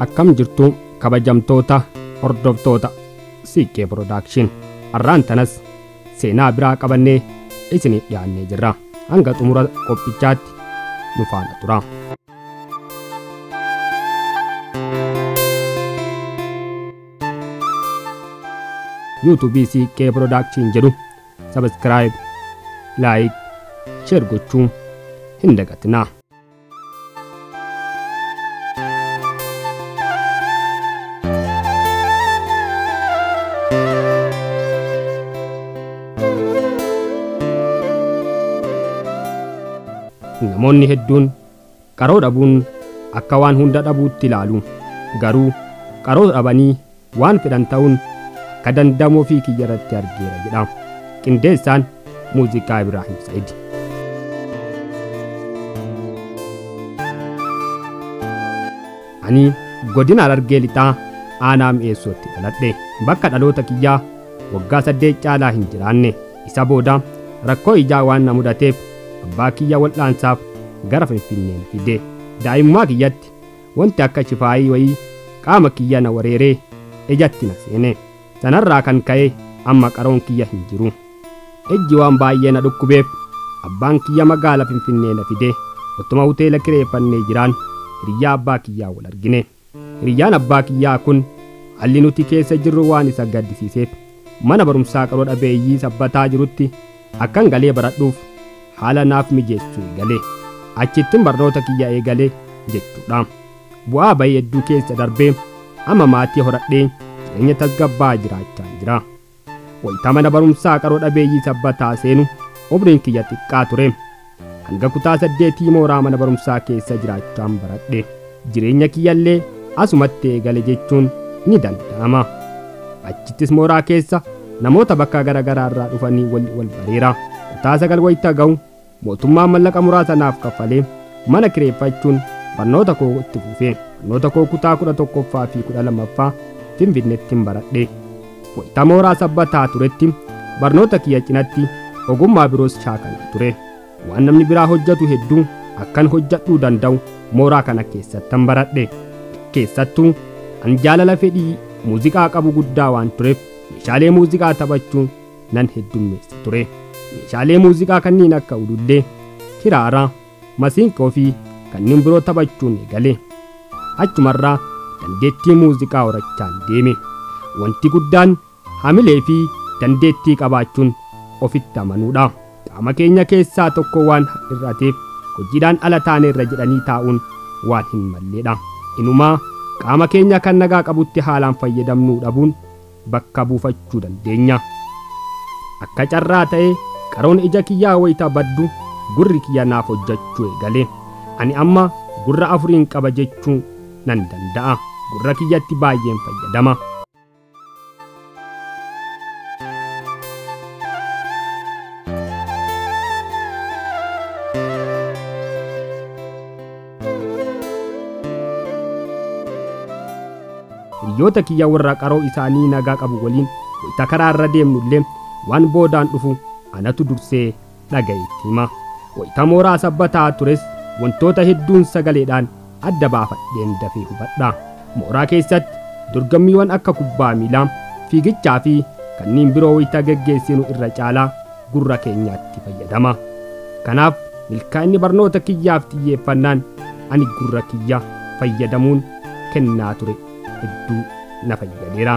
akkam jirtu kabajamtoota hordoftoota CK Production arraan tanas seenaa biraa qabannee isiniif dhiyaannee jirra. Hanga xumura qophichaatti nu faana tura. YouTube CK Production jedhu subscribe, like, share gochuun hin dagatinaa. Namoonni hedduun qaroo dhabuun akka waan hunda dhabuutti ilaalu. Garuu qaroo dhabanii waan fedhan ta'uun akka danda'amu fi kiyyarratti argeera jedha qindeessaan muuziqaa Ibraahim Said. Ani godina Harargee lixaa aanaa mi'eessootti dhaladhe. Bakka dhaloota kiyyaa waggaa 8 caalaa hin jiraanne. Isa booda rakkoo ijaa waan na mudateef abbaa kiyya wal'aansaaf gara Finfinnee fide. Daa'immaa kiyyatti wanti akka shifaayii wayii qaama kiyya na wareeree ijatti na seene. Sanarraa kan ka'e amma qaroon kiyya hin jiru. Ejji waan baay'ee na dhukkubeef abbaan kiyya magaala Finfinnee na fide. Ottuma hoteela kireeffannee jiraan hiriyaa abbaa kiyyaa wal argine. Hiriyyaan abbaa kiyyaa kun haalli nuti keessa jirru waan isa gaddisiiseef mana barumsaa qaroo dhabeeyyii sabbataa jirutti akkan galee baradhuuf haala naaf mijeessuu eegale. Achittiin barnoota kiyya eegale jechuudha. Bu'aa bayii hedduu keessa darbee amma maatii horadhee jireenya tasgabbaa jiraachaa jira. Wayita mana barumsaa qaroo dhabeeyyii sabbataa seenu umriin kiyya xiqqaa ture. Hanga kutaa 8 mooraa mana barumsaa keessa jiraachaan baradhe. Jireenya kiyyallee asumatti eegale jechuun ni danda'ama. Achittis mooraa keessa namoota bakka garaagaraa irraa dhufanii wal bareera. Kutaa 9 wayita ga'u mootummaan mallaqa muraasa naaf kaffalee mana kireeffachuun barnoota koo itti fufee. Barnoota koo kutaa 11ffaa fi 12ffaa Finfinneetti baradhe. Wayita mooraa sabbataa turetti barnoota kiyya cinatti ogummaa biroos shaakalaa ture. Waan namni biraa hojjetu hedduu akkan hojjedhuu danda'u mooraa kana keessatti baradhe. Keessattuu an jaalala fedhii muuziqaa qabu guddaa waan tureef meeshaalee muuziqaa taphachuun nan heddummeessa ture. Meeshaalee muuziqaa kanneen akka ulullee, kiraaraa, masiinqoo fi kanneen biroo taphachuun eegale. Achumarraa dandeettii muuziqaa horachaan deeme. Wanti guddaan hamilee fi dandeettii qabaachuun ofitti amanuudha. Qaama keenya keessaa tokko waan hir'ateef hojiidhaan ala taane irra jedhanii taa'uun waan hin malleedha. Inumaa qaama keenya kan nagaa qabutti haalaan fayyadamnuu dhabuun bakka buufachuu dandeenya. Akka carraa ta'e qaroon ija kiyyaa wayita baddu gurri kiyya naaf hojjechuu eegale. Ani amma gurra 4 qaba jechuu nan danda'a. Gurra kiyyatti baay'een fayyadama. Hiriyoota kiyya warra qaroo isaanii nagaa qabu waliin wayita karaa irra deemnullee waan boodaan dhufu anatu dursee dhaga'eetti hima. Wayita mooraa sabbataa tures wantoota hedduun sagaleedhaan adda baafadheen dafee hubadha. Mooraa keessatti dorgommiiwwan akka kubbaa miilaa, fiigichaa fi kanneen biroo wayita geggeessinu irra caalaa gurra keenyaatti fayyadama. Kanaaf milkaa'inni barnoota kiyyaaf xiyyeeffannaan ani gurra kiyya fayyadamuun kennaa ture hedduu na fayyadeera.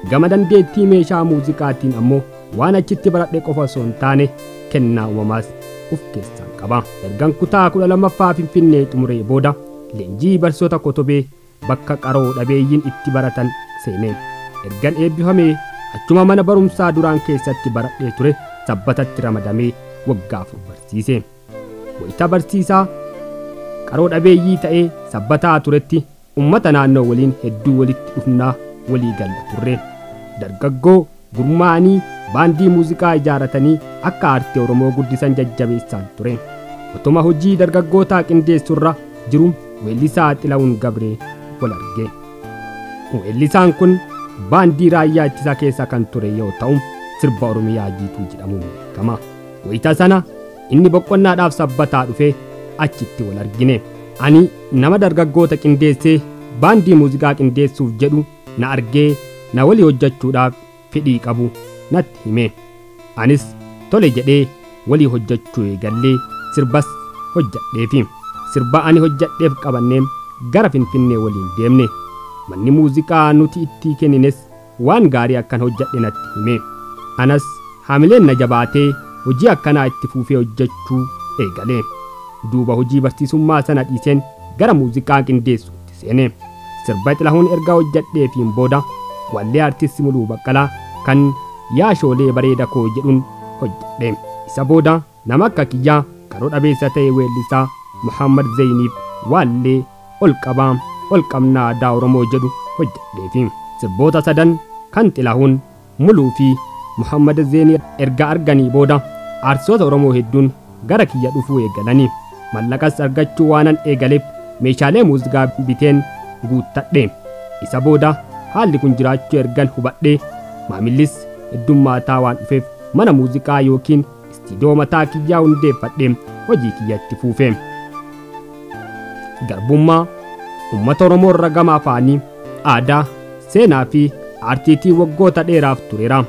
Gama dandeettii meeshaa muuziqaatiin ammoo waan achitti baradhe qofa osoo hin taane kennaa uumamaas of keessaa qaba. Ergan kutaa 12ffaa Finfinnee xumuree booda leenjii barsoota kotobee bakka qaroo dhabeeyyiin itti baratan seene. Ergan eebbifamee achuma mana barumsaa duraan keessatti baradhee ture sabbatatti ramadamee waggaa 4 barsiise. Wayita barsiisaa qaroo dhabeeyyii ta'ee sabbataa turetti ummata naannoo waliin hedduu walitti dhufnaa walii galla turre. Dargaggoo gurmaa'anii baandii muuziqaa ijaaratanii akka aartii Oromoo guddisan jajjabeessaan ture. Otuma hojii dargaggootaa qindeessurra jiru weellisaa Xilahuun Gabree wal arge. Weellisaan kun baandii raayyaa ittisaa keessa kan ture yoo ta'u sirba Oromiyaa jiituu jedhamuun beekama. Wayita sana inni boqonnaadhaaf sabbataa dhufee achitti wal argine. Ani nama dargaggoota qindeessee baandii muuziqaa qindeessuuf jedhu na argee na walii hojjechuudhaaf fedhii qabu natti hime. Anis tole jedhee walii hojjechuu eegallee sirbas hojjedheefi sirba ani hojjedheef qabannee gara Finfinnee waliin deemne. Manni muuziqaa nuti itti kennines waan gaarii akkan hojjedhe natti hime. Anas haamileen na jabaatee hojii akkanaa itti fuufee hojjechuu eegale. Duuba hojii barsiisummaa sana dhiiseen gara muuziqaa qindeessuutti seene. Sirba Xilahuun erga hojjedheefiin booda wallee artiist Muluu Baqqalaa kan yaa shoolee bareeda koo jedhuun hojjedhe. Isa booda nama akka kiyyaa qaroo dhabeessa ta'e weellisaa Muhammad Zeyniif wallee ol qabnaa aadaa Oromoo jedhu hojjedheefi sirboota sadan kan Xilahuun, Muluu fi Muhammad Zeynii erga arganii booda artistoota Oromoo hedduun gara kiyya dhufuu eegalanii. Mallaqas argachuu waanan eegaleef meeshaalee muuziqaa biteen guuttadhe. Isa booda haalli kun jiraachuu ergan hubadhee maamillis heddummaataa waan dhufeef mana muuziqaa yookiin istiidiyoo mataa kiyyaa hundeeffadhe hojii kiyyatti fuufe. Garbummaa uummata Oromoo irra gama afaanii, aadaa, seenaa fi aartiitii waggoota dheeraaf tureera.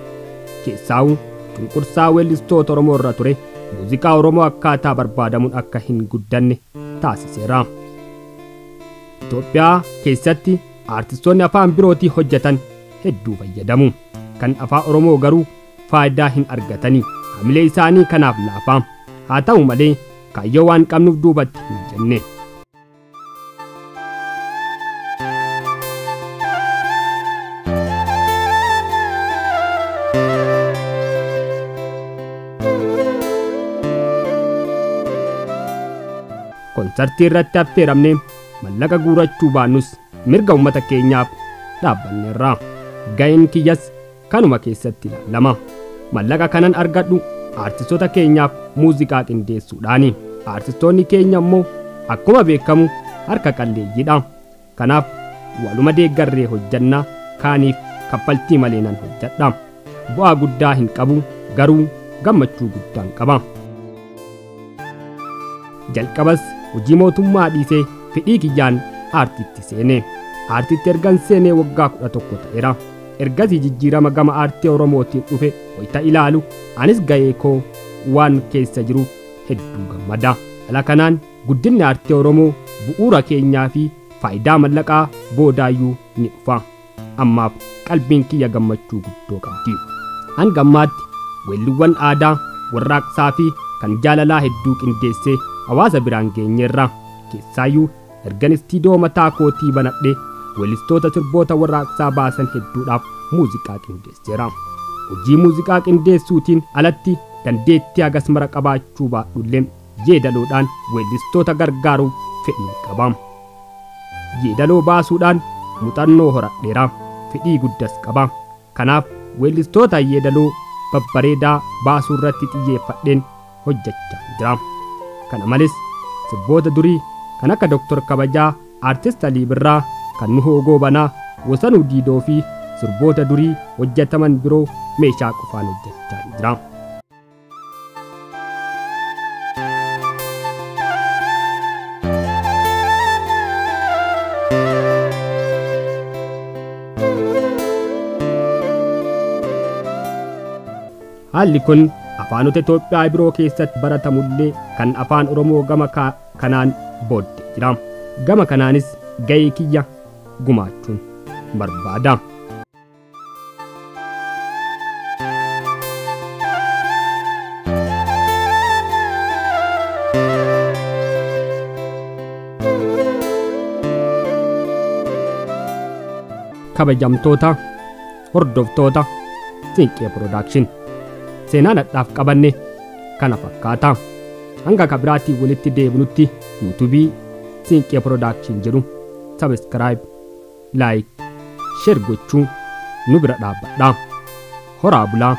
Keessaa'u cunqursaa weellistoota Oromoo irra ture muuziqaa Oromoo akkaataa barbaadamuun akka hin guddanne taasiseera. Itoophiyaa keessatti aartistoonni afaan birootii hojjetan hedduu fayyadamu. Kan afaan Oromoo garuu faayidaa hin argatanii. Haamilee isaanii kanaaf laafaa. Haa ta'u malee kaayyoo waan qabnuuf duubatti hin jenne. Konsartii irratti affeeramnee mallaqa guurachuu baannus mirga uummata keenyaaf dhaabbanneerra. Ga'een kiyyas kanuma keessatti ilaalama. Mallaqa kanan argadhu aartistoota keenyaaf muuziqaa qindeessuudhaani. Aartistoonni keenya immoo akkuma beekamu harka qalleeyyiidha. Kanaaf waluma deeggarree hojjannaa kaaniif kaffaltii malee nan hojjedha. Bu'aa guddaa hin qabu garuu gammachuu guddaan qaba. Jalqabas hojii mootummaa dhiisee fedhii kiyyaan aartiitti seene. Aartiitti ergan seenee waggaa 11 ta'eera. Ergasii jijjiirama gama aartii Oromootiin dhufe wayita ilaalu anis ga'ee koo waan keessa jiruuf hedduu gammada. Haala kanaan guddinni aartii Oromoo bu'uura keenyaa fi faayidaa mallaqaa boodaayyuu ni dhufa. Ammaaf qalbiin kiyya gammachuu guddoo qabdi. Hanga ammaatti weelliiwwan aadaa, warraaqsaa fi kan jaalalaa hedduu qindeessee hawaasa biraan geenyeerra. Keessaayyuu ergan istiidiyoo mataa kootii banadhe weellistoota sirboota warraaqsaa baasan hedduudhaaf muuziqaa qindeesseera. Hojii muuziqaa qindeessuutiin alatti dandeettii hagas mara qabaachuu baadhullee yeedaloodhaan weellistoota gargaaruuf fedhii qaba. Yeedaloo baasuudhaan muuxannoo horadheera. Fedhii guddas qaba. Kanaaf weellistoota yeedaloo babbareedaa baasuu irratti xiyyeeffadheen hojjechaa jira. Kana malees sirboota durii kan akka Dr. Kabajaa, Aartist Alii Birraa, kan Nuhoo Goobanaa, Wasanuu Diidoo fi sirboota durii hojjetaman biroo meeshaa qofaan hojjechaa jira. Haalli kun afaanota Itoophiyaa biroo keessatti baratamullee kan afaan Oromoo gama kanaan booddee jira. Gama kanaanis ga'ee kiyya gumaachuun barbaada. Kabajamtoota hordoftoota Siinqee Production seenaa nadhaaf qabanne kana fakkaata. Hanga kabiraatii walitti deebinutti YouTube Siinqee Production jedhu subscribe, like, share gochuu nu bira dhaabbadhaa. Horaa bulaa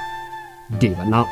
deebanaa.